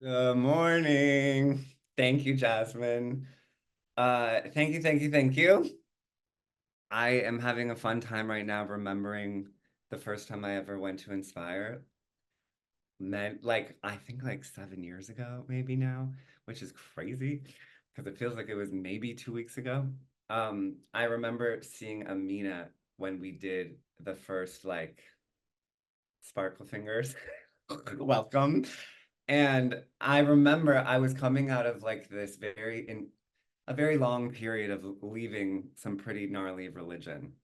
Good morning. Thank you, Jasmine. Thank you. I am having a fun time right now remembering the first time I ever went to Inspire. Like I think like 7 years ago, maybe now, which is crazy because it feels like it was maybe 2 weeks ago. I remember seeing Amina when we did the first like Sparkle Fingers. Welcome. And I remember I was coming out of like this in a very long period of leaving some pretty gnarly religion.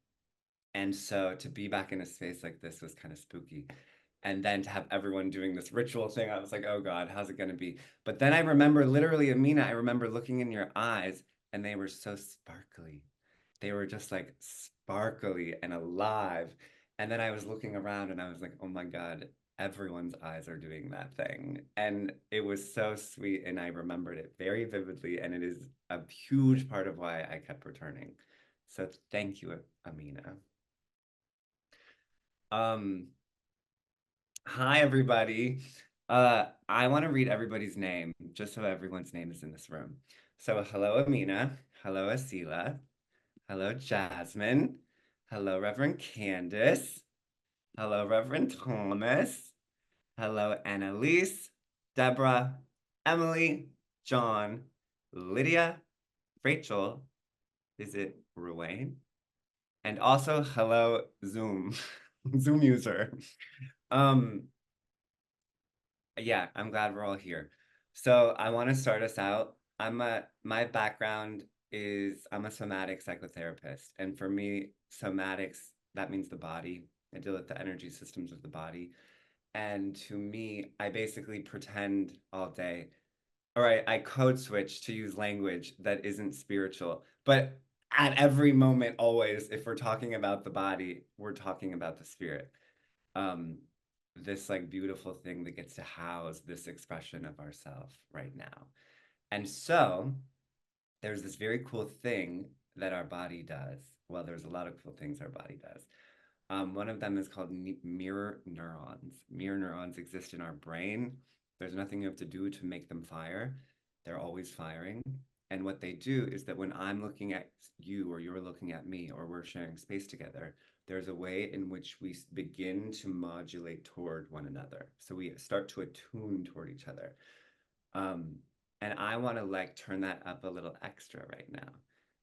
And so to be back in a space like this was kind of spooky. And then to have everyone doing this ritual thing, I was like, oh God, how's it going to be? But then I remember literally, Amina, I remember looking in your eyes and they were so sparkly. They were just like sparkly and alive. And then I was looking around and I was like, oh my God, everyone's eyes are doing that thing. And it was so sweet. And I remembered it very vividly. And it is a huge part of why I kept returning. So thank you, Amina. Um, Hi, everybody. I want to read everybody's name just so everyone's name is in this room. So, hello, Amina. Hello, Asila. Hello, Jasmine. Hello, Reverend Candace. Hello, Reverend Thomas. Hello, Annalise, Deborah, Emily, John, Lydia, Rachel. Is it Ruane? And also, hello, Zoom, Zoom user. Um, Yeah, I'm glad we're all here. So I want to start us out. My background is I'm a somatic psychotherapist. And for me, somatics, that means the body. I deal with the energy systems of the body. And to me, I basically pretend all day, or I code switch to use language that isn't spiritual. But at every moment, always, if we're talking about the body, we're talking about the spirit. Um, this like beautiful thing that gets to house this expression of ourself right now. And so there's this very cool thing that our body does. Well, there's a lot of cool things our body does. One of them is called mirror neurons. Mirror neurons exist in our brain. There's nothing you have to do to make them fire. They're always firing. And what they do is that when I'm looking at you or you're looking at me or we're sharing space together, there's a way in which we begin to modulate toward one another. So we start to attune toward each other. Um, and I want to like turn that up a little extra right now.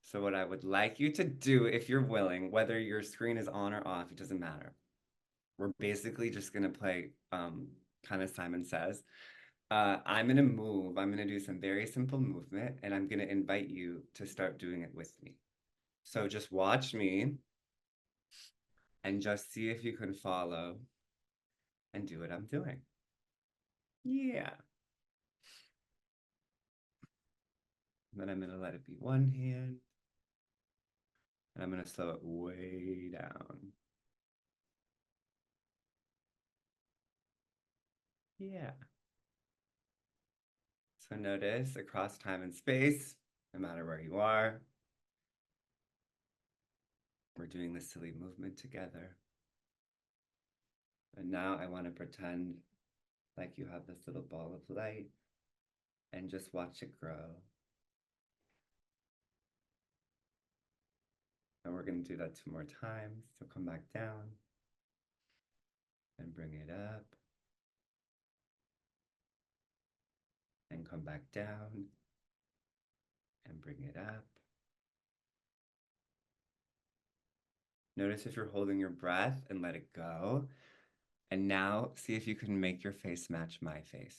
So what I would like you to do, if you're willing, whether your screen is on or off, it doesn't matter. We're basically just gonna play kind of Simon Says. I'm gonna move. I'm gonna do some very simple movement, and I'm gonna invite you to start doing it with me. So just watch me and just see if you can follow and do what I'm doing. Yeah. And then I'm gonna let it be one hand, and I'm gonna slow it way down. Yeah. So notice across time and space, no matter where you are, we're doing this silly movement together. And now I want to pretend like you have this little ball of light and just watch it grow. And we're going to do that 2 more times. So come back down and bring it up and come back down and bring it up. Notice if you're holding your breath and let it go. And now see if you can make your face match my face.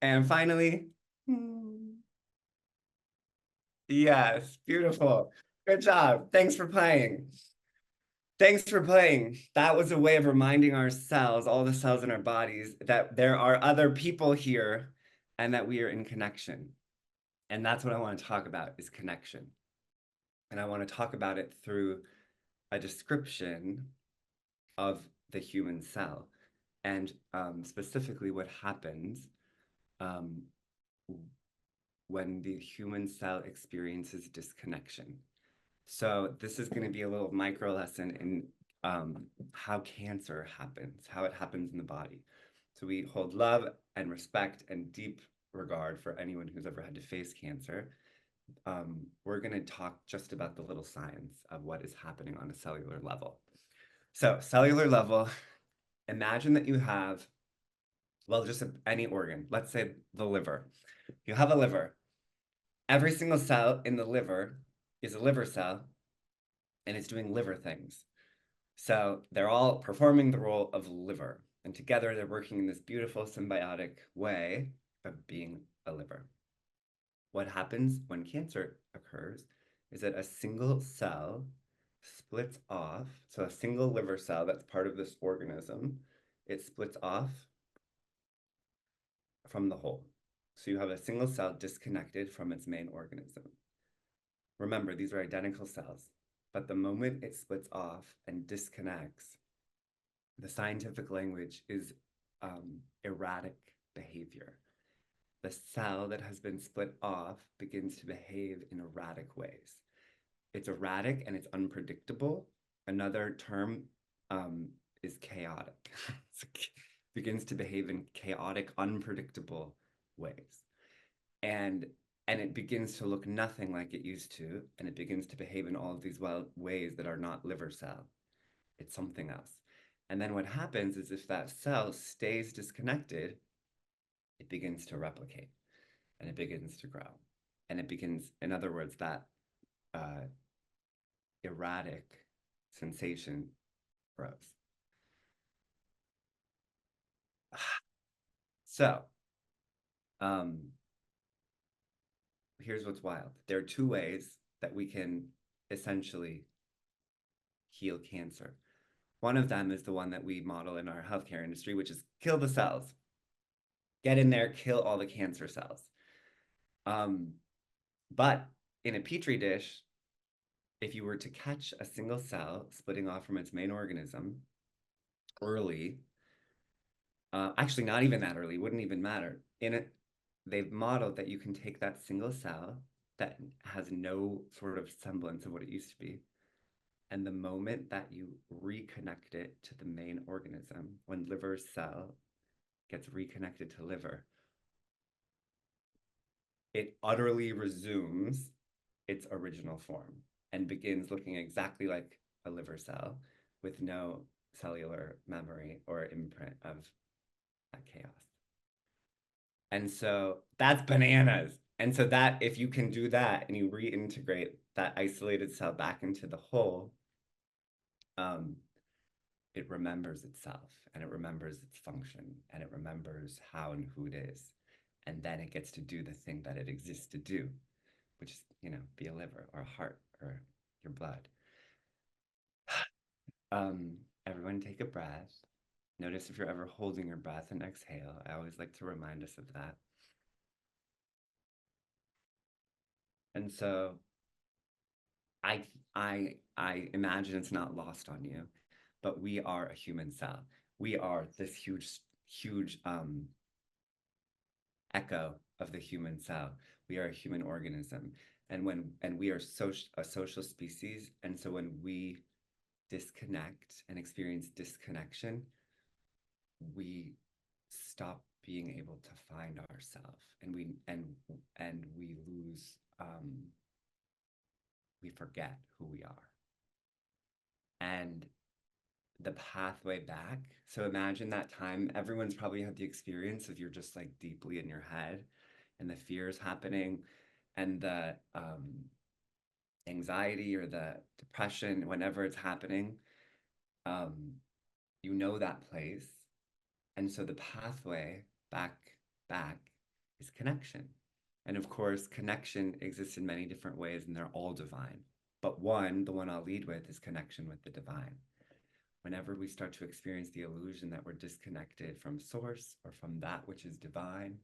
And finally, yes, beautiful. Good job. Thanks for playing. Thanks for playing. That was a way of reminding ourselves, all the cells in our bodies, that there are other people here and that we are in connection. And that's what I want to talk about is connection. And I want to talk about it through a description of the human cell and specifically what happens um, when the human cell experiences disconnection. So this is going to be a little micro lesson in how cancer happens, how it happens in the body. So we hold love and respect and deep regard for anyone who's ever had to face cancer. We're going to talk just about the little signs of what is happening on a cellular level. So cellular level, imagine that you have, well, just any organ. Let's say the liver. You have a liver. Every single cell in the liver is a liver cell, and it's doing liver things. So they're all performing the role of liver, and together they're working in this beautiful symbiotic way of being a liver. What happens when cancer occurs is that a single cell splits off. So a single liver cell that's part of this organism, it splits off from the whole. So you have a single cell disconnected from its main organism. Remember, these are identical cells, but the moment it splits off and disconnects, the scientific language is erratic behavior. The cell that has been split off begins to behave in erratic ways. It's erratic and it's unpredictable. Another term is chaotic. It begins to behave in chaotic, unpredictable ways. And it begins to look nothing like it used to, and it begins to behave in all of these ways that are not liver cell. It's something else. And then what happens is if that cell stays disconnected, it begins to replicate and it begins to grow. And it begins, in other words, that erratic sensation grows. So, here's what's wild. There are two ways that we can essentially heal cancer. One of them is the one that we model in our healthcare industry, which is kill the cells. Get in there, kill all the cancer cells. But in a petri dish, if you were to catch a single cell splitting off from its main organism early, actually not even that early, wouldn't even matter. In it, they've modeled that you can take that single cell that has no sort of semblance of what it used to be, and the moment that you reconnect it to the main organism, when liver cell gets reconnected to liver, it utterly resumes its original form and begins looking exactly like a liver cell with no cellular memory or imprint of that chaos. And so that's bananas. And so that if you can do that and you reintegrate that isolated cell back into the whole, it remembers itself and it remembers its function and it remembers how and who it is. And then it gets to do the thing that it exists to do, which is, be a liver or a heart or your blood. Everyone take a breath. Notice if you're ever holding your breath and exhale. I always like to remind us of that. And so I imagine it's not lost on you, but we are a human cell. We are this huge echo of the human cell. We are a human organism. And we are a social species. And so when we disconnect and experience disconnection, we stop being able to find ourselves, and we lose, we forget who we are. And the pathway back. So imagine that time. Everyone's probably had the experience of you're just like deeply in your head, and the fear is happening, and the anxiety or the depression, whenever it's happening, that place. And so the pathway back is connection. And of course, connection exists in many different ways, and they're all divine. But the one I'll lead with, is connection with the divine. Whenever we start to experience the illusion that we're disconnected from source or from that which is divine,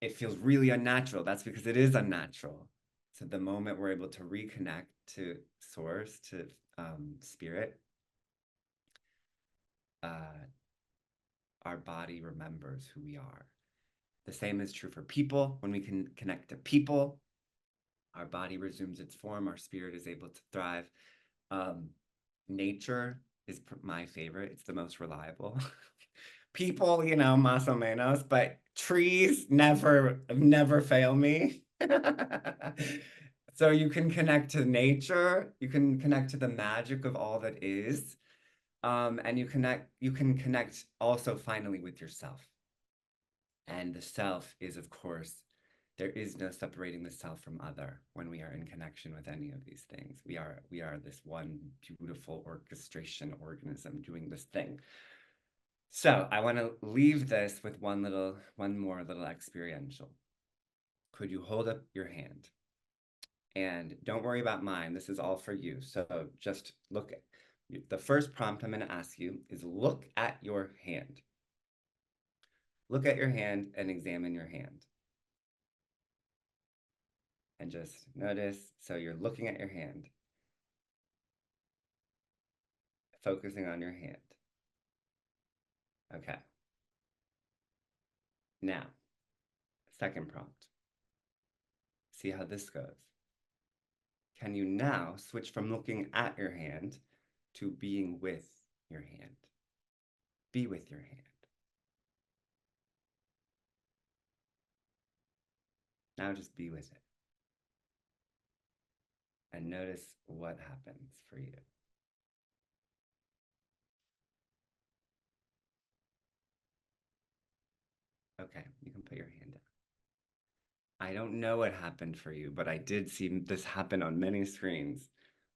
it feels really unnatural. That's because it is unnatural. So the moment we're able to reconnect to source, to spirit, our body remembers who we are. The same is true for people. When we can connect to people, our body resumes its form, our spirit is able to thrive. Um, Nature is my favorite. It's the most reliable. People, you know, más o menos, but trees never fail me. So you can connect to nature, you can connect to the magic of all that is, and you can connect also finally with yourself. And the self is, of course, there is no separating the self from other when we are in connection with any of these things. We are this one beautiful orchestration organism doing this thing. So I want to leave this with one more little experiential. Could you hold up your hand? And don't worry about mine. This is all for you. So just look at the first prompt I'm going to ask you is look at your hand. Look at your hand and examine your hand. And just notice, so you're looking at your hand, focusing on your hand. Okay. Now, second prompt. See how this goes. Can you now switch from looking at your hand to being with your hand? Be with your hand. Now just be with it. And notice what happens for you. Okay, you can put your hand down. I don't know what happened for you, but I did see this happen on many screens.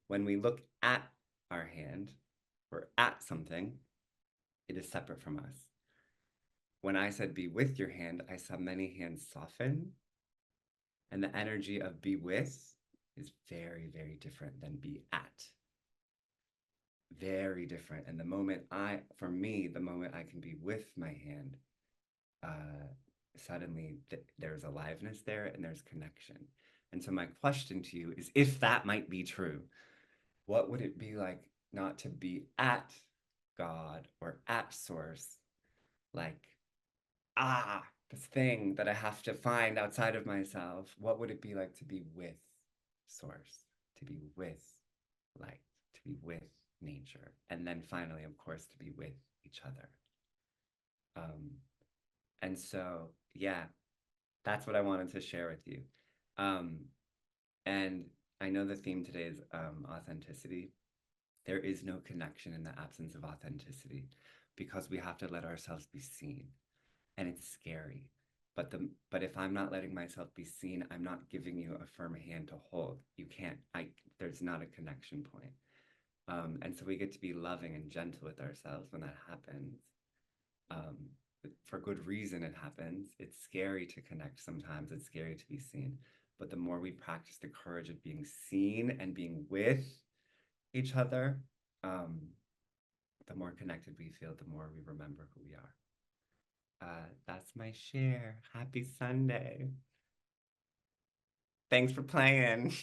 When we look at our hand or at something, it is separate from us. When I said be with your hand, I saw many hands soften, and the energy of be with is very, very different than be at. Very different. And for me, the moment I can be with my hand, suddenly there's aliveness there and there's connection. And so my question to you is, if that might be true, what would it be like not to be at God or at source, like, this thing that I have to find outside of myself? What would it be like to be with source, to be with light, to be with nature? And then finally, of course, to be with each other. And so, yeah, that's what I wanted to share with you. And I know the theme today is authenticity. There is no connection in the absence of authenticity because we have to let ourselves be seen. And it's scary. But if I'm not letting myself be seen, I'm not giving you a firm hand to hold. You can't, there's not a connection point. And so we get to be loving and gentle with ourselves when that happens. For good reason it happens. It's scary to connect sometimes. It's scary to be seen. But the more we practice the courage of being seen and being with each other, the more connected we feel, the more we remember who we are. That's my share. Happy Sunday. Thanks for playing.